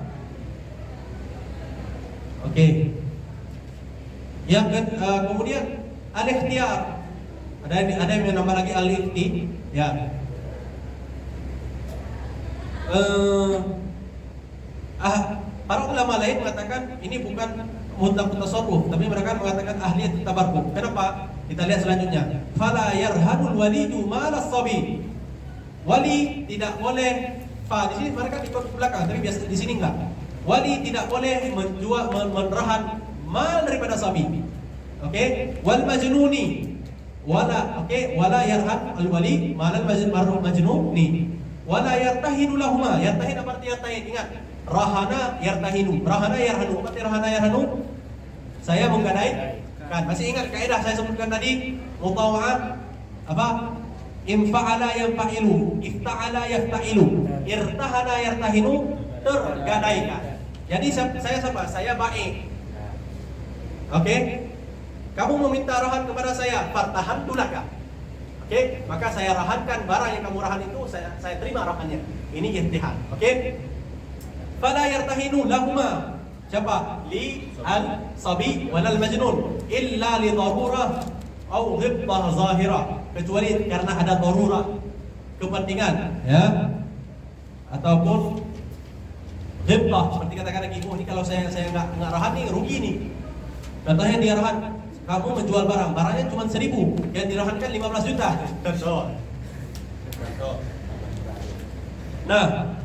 A: Oke. Yang kemudian al-ikhtiyar. Ada yang menambah lagi al-ikhti, ya. Para ulama lain mengatakan ini bukan mutlaqut tasarruf, tapi mereka mengatakan ahliyat tabarruk. Kenapa? Kita lihat selanjutnya. Fala yarhanul walidu malas sabi. Wali tidak boleh, di sini mereka di belakang, tapi biasa di sini enggak. Wali tidak boleh menerahan mal daripada sabi. Oke? Wal majnuni wala yarhan al wali malal majnuni wala yartahinu lahuma. Yartahin apa arti yartahin? Ingat, rahana yartahinu. Rahana yarhanu. Apa arti rahana yarhanu? Saya menggadaikan. Masih ingat kaidah saya sebutkan tadi? Mutawa'ah apa? Infa'ala yanfa'ilu, ifta'ala yafta'ilu, irtahana yartahinu, tergadaikan. Jadi saya siapa? Saya baik. Oke? Kamu meminta rahan kepada saya, fartahan tulaka. Oke? Maka saya rahankan barang yang kamu rahan itu, saya terima rahannya. Ini irtihan. Oke? Fala yartahinu lahuma. Siapa? Li al-sabi walal majnun illa li darurah atau ghibtah zahirah, kecuali karena ada darurah, kepentingan, ya, ataupun ghibtah, seperti katakan lagi, oh ini kalau saya nggak rahan nih rugi nih. Contohnya dia rahan, kamu menjual barangnya cuma 1.000, yang dirahankan 15 juta. Nah,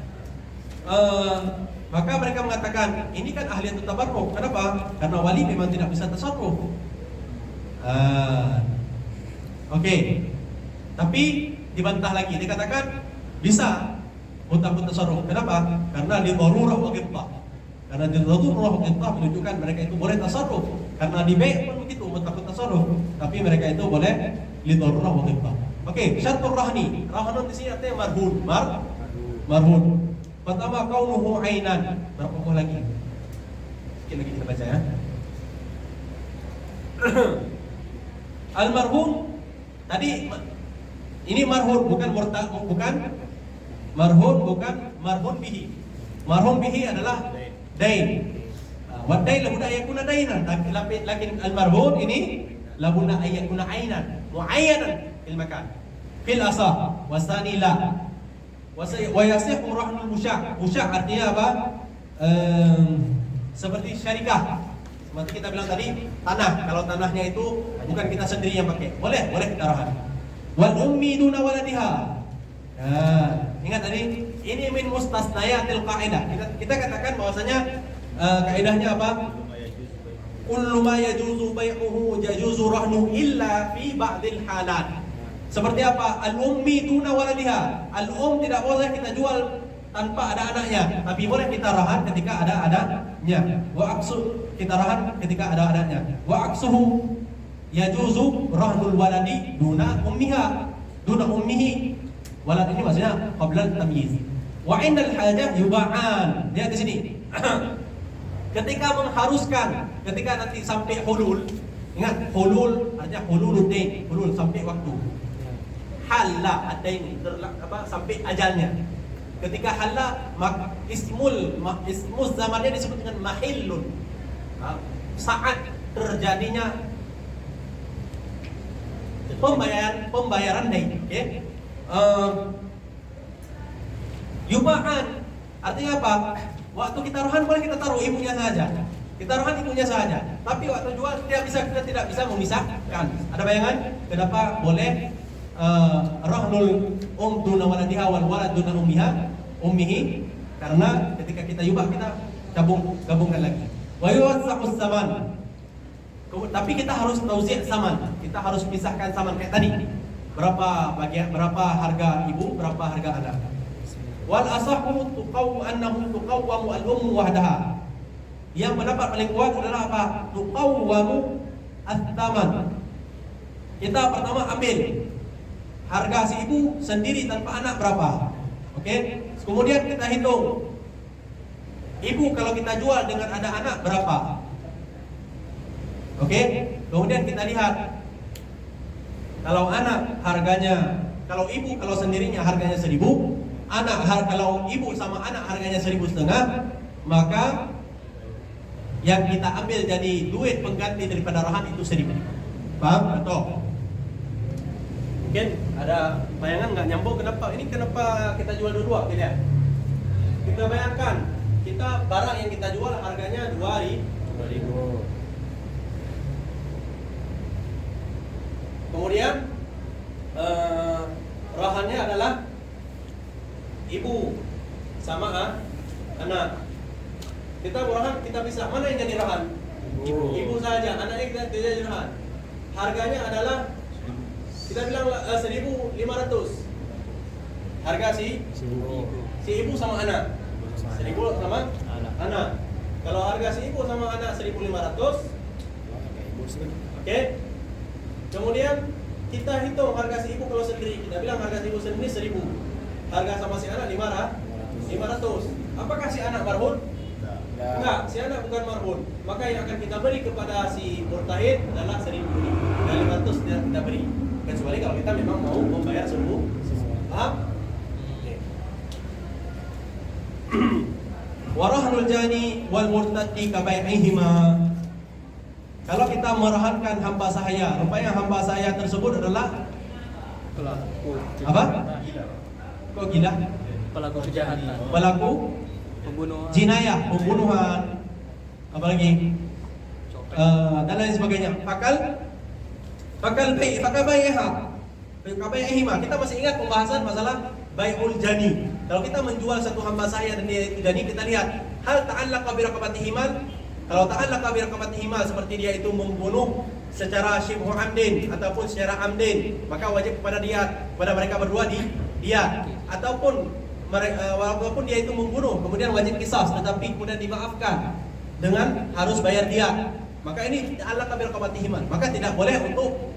A: maka mereka mengatakan ini kan ahliyatut tabarruk. Kenapa? Karena wali memang tidak bisa tasarruf. Oke. Tapi dibantah lagi, dikatakan bisa mutlaqut tasarruf. Kenapa? Karena li darurah wa ghibtah. Karena di darurah wa ghibtah menunjukkan mereka itu boleh tasarruf. Karena di bai' pun begitu mutlaqut tasarruf, tapi mereka itu boleh li darurah wa ghibtah. Oke, syartur rahni. Rahanun di sini artinya marhun. Pertama, kaunuhu ainan. Berapa buah lagi? Sikit lagi kita baca ya. Al-marhun tadi ini marhun bukan marhun bihi. Marhun bihi adalah dain. Wa dain labudda yakuna dainan. Lakin al-marhun ini labudda yakuna ainan, muayyanan fil makan. Fil asah wasani la. Wa yasihu rahnul musya'. Musya' artinya apa? Seperti syarikah. Seperti kita bilang tadi, tanah. Kalau tanahnya itu bukan kita sendiri yang pakai, boleh kita rahan. Wal ummi duna waladiha. Ingat tadi, ini min mustasnayatil qaidah. Kita katakan bahwasanya kaidahnya apa? Kullu ma yajuzu bai'uhu yajuzu rahnuhu illa fi ba'dil halat. Seperti apa? Al-ummi duna waladiha. Al-um tidak boleh kita jual tanpa ada anaknya, tapi boleh kita rahan ketika ada adanya. Wa aksu, kita rahan ketika ada adanya. Wa aksuhu yajuzu rahnul waladi duna ummiha. duna ummihi walad, ini maksudnya qabla tamyiz. Wa indal hajah yuba'an. Lihat di sini. Ketika mengharuskan, ketika nanti sampai hulul, ingat hulul artinya hululuddin, hulul sampai waktu. Halla adain, sampai ajalnya. Ketika halla, maka ismul zamannya disebut dengan mahillun. Saat terjadinya pembayaran dain, okay? Yuba'an artinya apa? Waktu kita rohan boleh kita taruh ibunya saja, kita rohan ibunya saja. Tapi waktu jual kita tidak bisa memisahkan. Ada bayangan? Kenapa boleh rohnul duna waladiha wal walad duna ummihi? Karena ketika kita yubah kita gabungkan lagi. Wa yuwassaqus zaman. Tapi kita harus tauzi' zaman. Kita harus pisahkan zaman kayak tadi. Berapa harga ibu, berapa harga anak. Wal asahhu annahu tuqawwamu al-ummu wahdaha. Yang pendapat paling kuat adalah apa? Tuqawwamu ats-tsaman. Kita pertama ambil harga si ibu sendiri tanpa anak berapa. Oke? Kemudian kita hitung ibu kalau kita jual dengan ada anak berapa. Oke? Kemudian kita lihat kalau anak harganya, kalau ibu kalau sendirinya harganya 1.000, kalau ibu sama anak harganya 1.500, maka yang kita ambil jadi duit pengganti daripada rohan itu 1.000. Paham? Atau mungkin ada bayangan nggak nyambung kenapa kita jual dua-dua? Tidak. Kita bayangkan kita barang yang kita jual harganya 2.000. Kemudian rohannya adalah ibu sama anak. Kita rohan kita bisa mana yang jadi rohan? Ibu saja, anaknya kita tidak jadi rohan. Harganya adalah kita bilang 1.500. Harga si ibu sama anak. 1.000 sama anak. Kalau harga si ibu sama anak 1.500. Oke. Kemudian kita hitung harga si ibu kalau sendiri. Kita bilang harga si ibu sendiri 1.000. Harga sama si anak 500. Apakah si anak marhun? Enggak, si anak bukan marhun. Maka yang akan kita beri kepada si murtahid adalah 1.000. Dan 500 tidak kita beri. Kecuali kalau kita memang mau membayar semua. Paham? Warahnul jani wal murtaddi kabai'ihima. Kalau kita merahankan hamba sahaya, rupanya hamba sahaya tersebut adalah
B: Pelaku
A: apa? Kok gila?
B: Pelaku kejahatan.
A: Pelaku
B: Pembunuhan.
A: jinayah, pembunuhan, apalagi dan lain sebagainya. Fakal bai'ihima. Kita masih ingat pembahasan masalah bai'ul jani. Kalau kita menjual satu hamba sahaya dan dia itu jani, kita lihat hal ta'allaqa bi raqabatihimal. Kalau ta'allaqa bi raqabatihimal seperti dia itu membunuh secara syibhu amdin ataupun secara amdin, maka wajib kepada mereka berdua dia ataupun walaupun dia itu membunuh kemudian wajib qisas tetapi kemudian dimaafkan dengan harus bayar dia, maka ini ta'allaqa bi raqabatihimal, maka tidak boleh untuk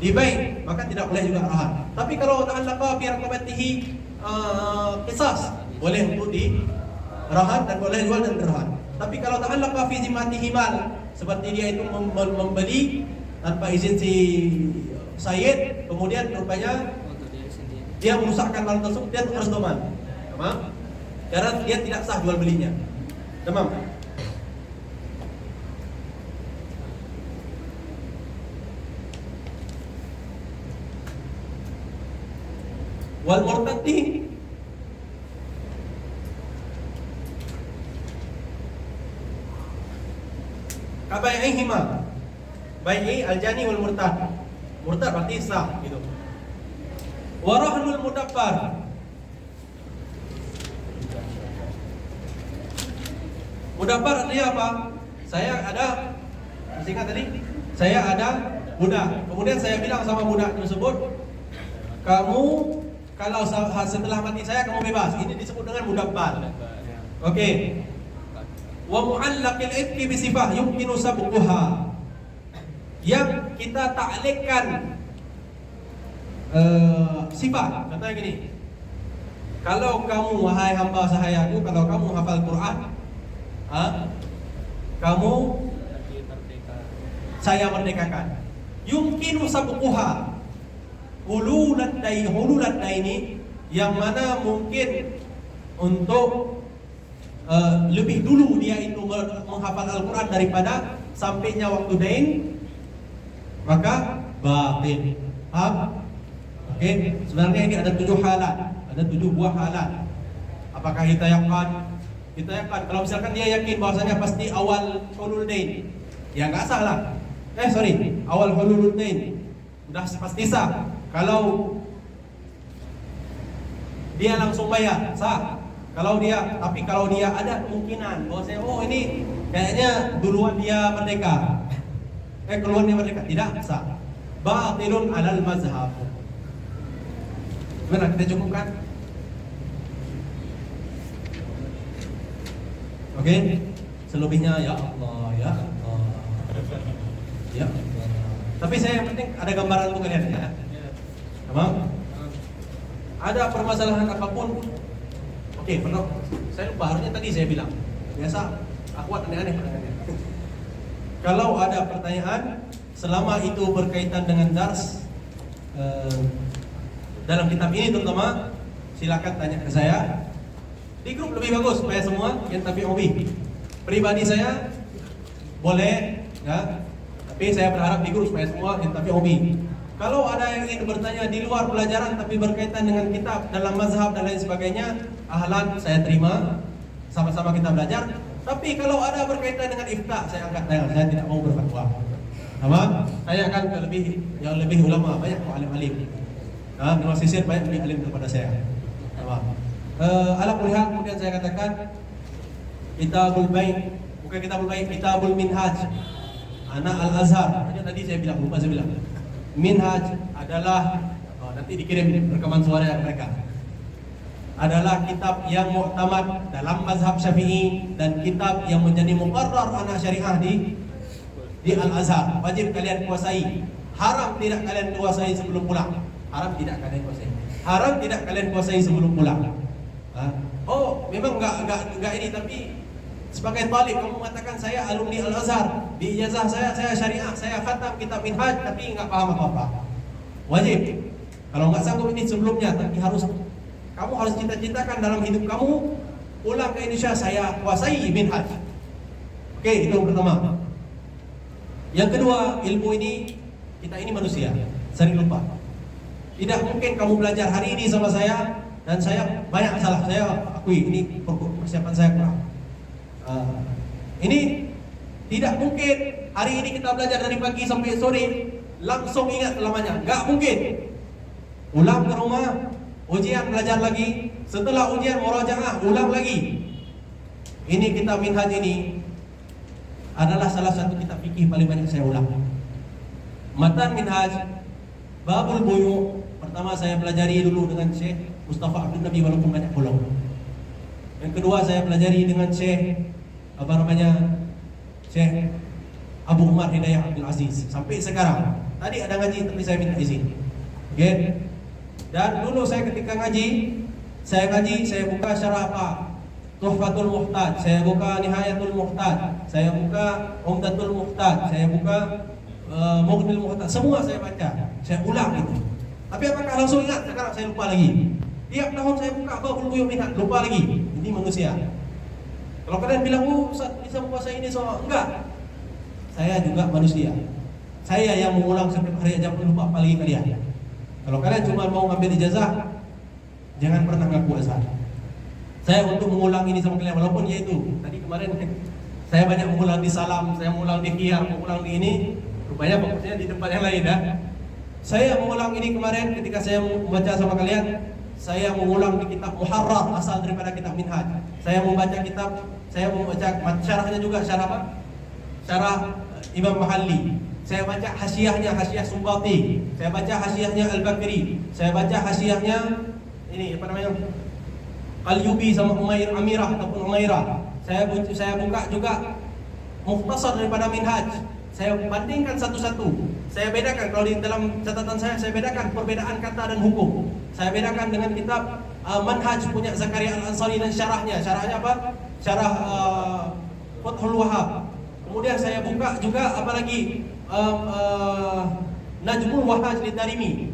A: dibai, maka tidak boleh juga rahan. Tapi kalau ta'allaqa bi raqabatihi qisas, boleh untuk dirahan dan boleh jual dan dirahan. Tapi kalau ta'allaqa fi zimmatihi mal, seperti dia itu membeli tanpa izin si Sayyid, kemudian rupanya dia merusakkan barang tersebut, dia harus doman. Tamam? Karena dia tidak sah jual belinya. Tamam? Wal murtaddi kabai'ihima, bai'i al-jani wal murtad. Murtad berarti sah gitu. Warahnul mudabbar. Mudabbar artinya apa? Saya ada, singkat tadi, saya ada budak. Kemudian saya bilang sama budak tersebut, kamu kalau setelah mati saya kamu bebas. Ini disebut dengan mudabbar. Oke. Wa mu'allaqil itqi bi sifah yumkinu sabquha. Yang kita ta'liqkan sifat. Contohnya gini, kalau kamu wahai hamba sahayaku, kalau kamu hafal Quran, kamu
B: Lagi merdeka.
A: saya merdekakan. Yumkinu sabquha hululat daini, yang mana mungkin untuk lebih dulu dia itu menghafal Al-Quran daripada sampainya waktu dain, maka batil. Paham? Oke, sebenarnya ini ada 7 halat, ada 7 buah halat. Apakah kita yakin? Kalau misalkan dia yakin bahwasanya pasti awal hulul dain, ya nggak salah. Awal hulul dain udah pasti sah. Kalau dia langsung bayar, sah. Tapi kalau dia ada kemungkinan bahwasanya ini kayaknya duluan dia merdeka, keluar dia merdeka, tidak sah. Batilun alal mazhab. Benar, kita cukupkan. Oke, selebihnya ya Allah, ya Allah, ya Allah. Tapi saya yang penting ada gambaran untuk kalian ya. Tamam? Ada permasalahan apapun. Oke, pernah. Saya lupa, harusnya tadi saya bilang. Biasa akhwat aneh-aneh. Kalau ada pertanyaan, selama itu berkaitan dengan dars dalam kitab ini terutama, silakan tanya ke saya. Di grup lebih bagus supaya semua yang tapi hobi. Pribadi saya boleh, ya. Tapi saya berharap di grup supaya semua yang tapi hobi. Kalau ada yang ingin bertanya di luar pelajaran tapi berkaitan dengan kitab dalam mazhab dan lain sebagainya, ahlan, saya terima. Sama-sama kita belajar. Tapi kalau ada berkaitan dengan ifta, saya angkat tangan. Saya tidak mau berfatwa. Sama? Saya akan ke yang lebih ulama, banyak alim-alim. Di sisir banyak lebih alim daripada saya. Sama? Ala kulihat, kemudian saya katakan Kitabul Bain, bukan Kitabul Bain, Kitabul Minhaj, anak Al-Azhar. Tadi saya bilang, lupa saya bilang. Minhaj adalah nanti dikirim rekaman suara yang mereka. Adalah kitab yang muktamad dalam mazhab Syafi'i dan kitab yang menjadi muqarrar anak syariah di Al-Azhar. Wajib kalian kuasai. Haram tidak kalian kuasai sebelum pulang. Haram tidak kalian kuasai sebelum pulang. Memang enggak ini, tapi sebagai talib kamu mengatakan saya alumni Al-Azhar, di ijazah saya syariah, saya khatam kitab Minhaj, tapi enggak paham apa-apa. Wajib. Kalau enggak sanggup ini sebelumnya, tapi kamu harus cita-citakan dalam hidup kamu pulang ke Indonesia saya kuasai Minhaj. Oke, itu yang pertama. Yang kedua, ilmu ini, kita ini manusia, sering lupa. Tidak mungkin kamu belajar hari ini sama saya dan saya banyak salah, saya akui ini persiapan saya kurang. Ini tidak mungkin hari ini kita belajar dari pagi sampai sore langsung ingat selamanya, nggak mungkin. Ulang ke rumah, ujian belajar lagi, setelah ujian murajaah ulang lagi. Ini kitab Minhaj ini adalah salah satu kitab fikih paling banyak saya ulang. Matan Minhaj, Babul Buyu, pertama saya pelajari dulu dengan Syekh Mustafa Abdul Nabi walaupun banyak bolong. Yang kedua saya pelajari dengan Syekh Syekh Abu Umar Hidayah Abdul Aziz sampai sekarang. Tadi ada ngaji tapi saya minta izin. Oke. Dan dulu saya ketika ngaji, saya buka syarah apa? Tuhfatul Muhtaj, saya buka Nihayatul Muhtaj, saya buka Umdatul Muhtaj, saya buka Mughnil Muhtaj, semua saya baca, saya ulang itu. Tapi apakah langsung ingat? Sekarang saya lupa lagi. Tiap tahun saya buka Babul Buyu ingat, lupa lagi. Ini manusia. Kalau kalian bilang, Ustaz bisa menguasai ini semua, enggak. Saya juga manusia. Saya yang mengulang setiap hari aja pun lupa, apalagi kalian. Kalau kalian cuma mau ngambil ijazah, jangan pernah ngaku azhar. Saya untuk mengulang ini sama kalian, walaupun ya itu tadi kemarin saya banyak mengulang di salam, saya mengulang di qiyam, mengulang di ini, rupanya fokusnya di tempat yang lain ya. Saya mengulang ini kemarin ketika saya membaca sama kalian, saya mengulang di kitab Muharrar asal daripada kitab Minhaj. Saya membaca syarahnya juga, syarah apa? Syarah Imam Mahalli. Saya baca hasyiahnya, hasyiah Sumbati. Saya baca hasyiahnya Al-Bakri. Saya baca hasyiahnya ini apa namanya? Al-Yubi sama Amirah ataupun Umairah. Saya buka juga mukhtasar daripada Minhaj. Saya bandingkan satu-satu. Saya bedakan, kalau di dalam catatan saya bedakan perbedaan kata dan hukum. Saya bedakan dengan kitab Manhaj punya Zakaria Al-Ansari dan syarahnya. Syarahnya apa? Syarah Fathul Wahhab. Kemudian saya buka juga apalagi Najmul Wahhaj Darimi.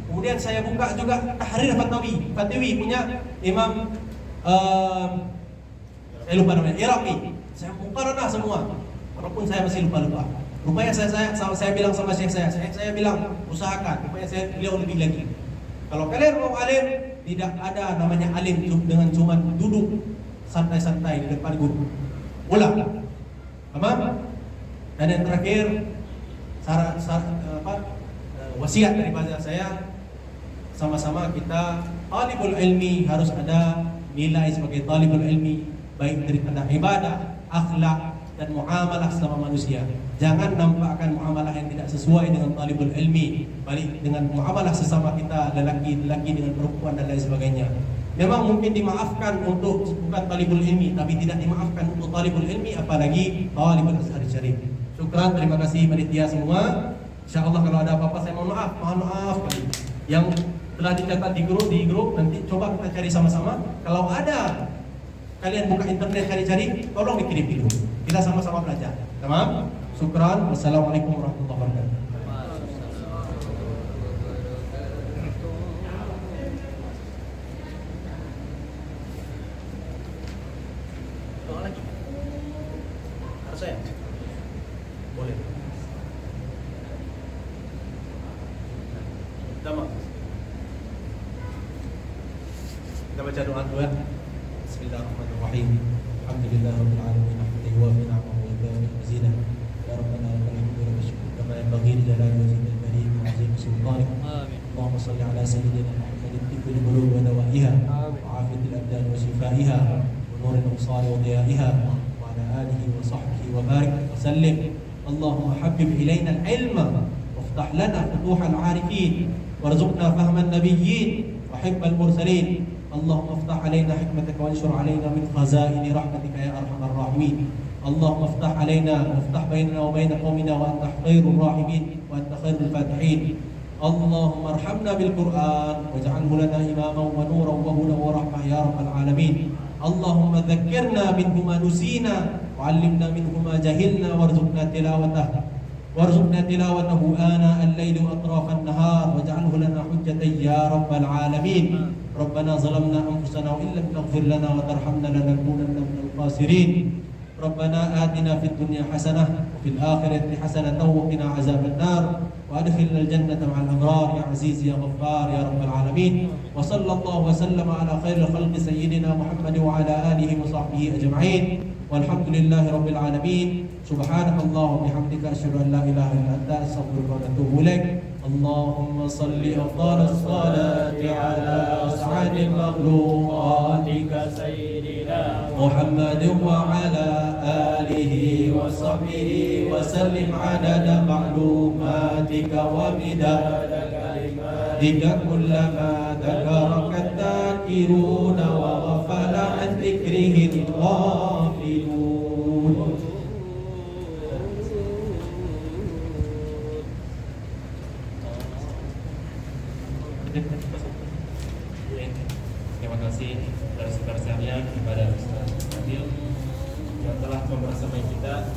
A: Kemudian saya buka juga Tahrir Fatawi punya Imam saya lupa namanya, Iraqi. Saya muqaranah semua. Walaupun saya masih lupa. Rupanya saya bilang sama syekh saya bilang usahakan. Rupanya beliau lebih lagi. Kalau kalian mau alim, tidak ada namanya alim dengan cuma duduk santai-santai di depan guru. Ulang. Paham? Dan yang terakhir, wasiat daripada saya, sama-sama kita talibul ilmi harus ada nilai sebagai talibul ilmi, baik daripada ibadah, akhlak, dan muamalah sama manusia. Jangan nampakkan muamalah yang tidak sesuai dengan talibul ilmi, balik dengan muamalah sesama kita, lelaki dengan perempuan dan lain sebagainya. Memang mungkin dimaafkan untuk bukan talibul ilmi, tapi tidak dimaafkan untuk talibul ilmi, apalagi talibul Azhar Syarif. Syukran, terima kasih panitia semua. InsyaAllah kalau ada apa-apa saya mohon maaf. Yang telah dicatat di grup nanti coba kita cari sama-sama. Kalau ada kalian buka internet cari-cari, tolong dikirim di grup. Kita sama-sama belajar. Tamam? Syukran. Wassalamualaikum warahmatullahi wabarakatuh. Doa lagi. Harus saya? Boleh. Tamam. Kita baca doa dulu ya. Bismillahirrahmanirrahim. Alhamdulillahirabbil alamin. Hamdan yuwafi ni'amahu wa yukafi mazidah. Ya Rabbana lakal hamdu wa lakal syukru kama yanbaghi li jalali wajhikal karim wa 'azimi sultanik. Amin. Allahumma shalli ala sayyidina Muhammadin tibbil qulub wa dawaiha wa 'afiyatil abdan wa shifaiha wa nuril absar wa diya'iha wa ala alihi wa sahbihi wa barik wa sallim. Allahumma habbib ilayna al-ilma waftah lana futuhal 'arifin warzuqna fahman nabiyyin wa hibbal mursalin. اللهم افتح علينا حكمتك وانشر علينا من خزائن رحمتك يا ارحم الراحمين. اللهم افتح علينا وافتح بيننا وبين قومنا وانت خير الراحمين وانت خير الفاتحين. اللهم ارحمنا بالقران واجعله لنا اماما ونورا وهدى ورحمه يا رب العالمين. اللهم ذكرنا منه ما نسينا وعلمنا منه ما جهلنا وارزقنا تلاوته آناء الليل وأطراف النهار واجعله لنا حجة يا رب العالمين. ربنا ظلمنا أنفسنا وإن لم تغفر لنا وترحمنا لنكونن من الخاسرين. ربنا آتنا في الدنيا حسنة وفي الآخرة حسنة وقنا عذاب النار وأدخلنا الجنة مع الأبرار يا عزيز يا غفار يا رب العالمين. وصلى الله وسلم على خير الخلق سيدنا محمد وعلى آله وصحبه أجمعين والحمد لله رب العالمين. سبحانك اللهم وبحمدك أشهد أن لا إله إلا أنت أستغفرك وأتوب إليك. اللهم صل أفضل الصلاة على أسعد مخلوقاتك سيدنا محمد وعلى آله وصحبه وسلم عدد معلوماتك ومداد كلماتك كلما ذكرك الذاكرون وغفل عن ذكره الغافلون. Terima kasih saudara-saudara sekalian kepada Ustaz Fadil yang telah membersamai kita.